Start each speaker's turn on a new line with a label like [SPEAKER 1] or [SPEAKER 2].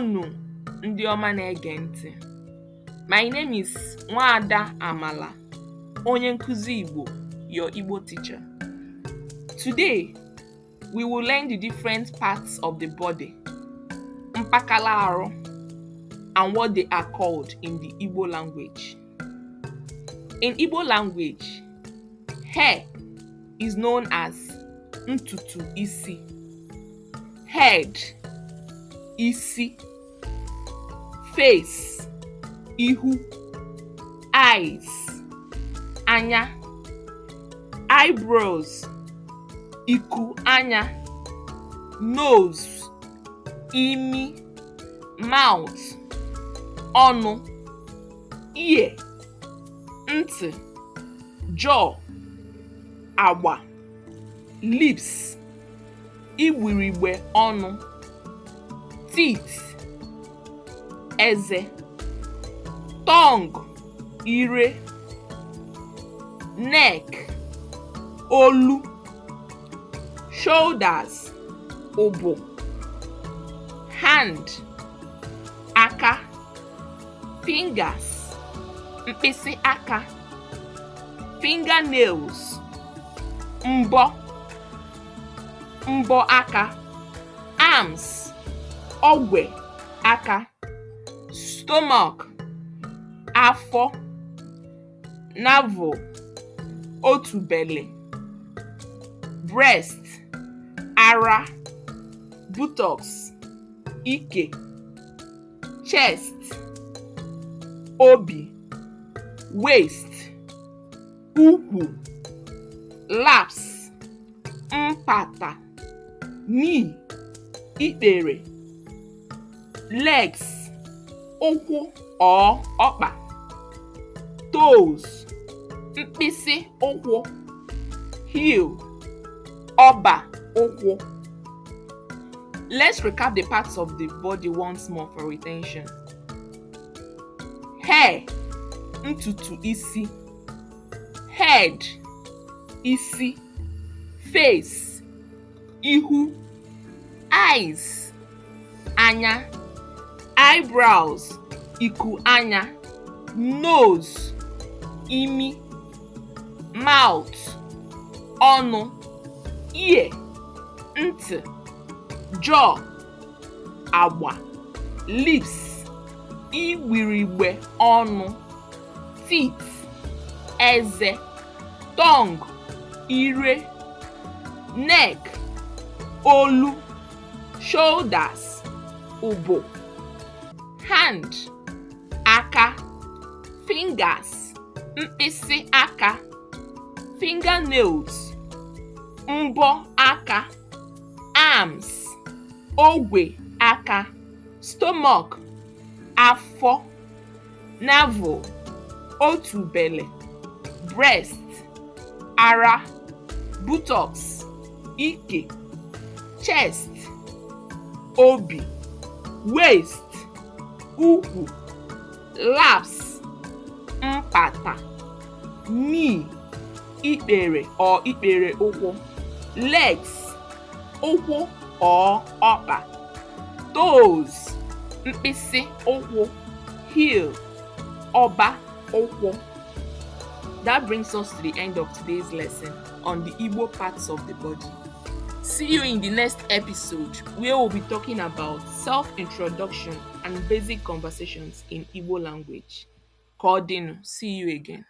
[SPEAKER 1] Ndewonu ndị ọma na-ege ntị. My name is Nwada Amala, onye nkuzi Igbo, your Igbo teacher. Today, we will learn the different parts of the body, mpakala arụ, and what they are called in the Igbo language. In Igbo language, hair is known as ntutu isi, head, isi, face, ihu, eyes, anya, eyebrows, iku anya, nose, imi, mouth, ọnụ, ear, ntị, jaw, agba, lips, igbirigbe ọnụ, teeth, eze, tongue, ire, neck, olu, shoulders, obo, hand, aka, fingers, mkpịsị aka, fingernails, mbọ aka, arms, ogwe aka, stomach, afọ, navel, otubele, breast, ara, buttocks, ike, chest, obi, waist, ukwu, laps, mpata, knee, ikpere, legs, ụkwụ or ọkpa, toes, mkpịsị ụkwụ, heel, ọba ụkwụ. Let's recap the parts of the body once more for retention. Hair, ntutu isi, head, isi, face, ihu, eyes, anya, eyebrows, iku anya, nose, imi, mouth, ọnụ, ear, ntị, jaw, agba, lips, igbirigbe ọnụ, teeth, eze, tongue, ire, neck, olu, shoulders, ubo, hand, aka, fingers, mkpịsị aka, fingernails, mbọ aka, arms, ogwe aka, stomach, afọ, navel, otubele, breast, ara, buttocks, ike, chest, obi, waist, ukwu, laps, mpata, knee, ikpere or ikpere ụkwụ, legs, ụkwụ or ọkpa, toes, mkpịsị ụkwụ, heel, ọba ụkwụ. That brings us to the end of today's lesson on the Igbo parts of the body. See you in the next episode where we'll be talking about self-introduction and basic conversations in Igbo language. Ka ọ dịnụ. See you again.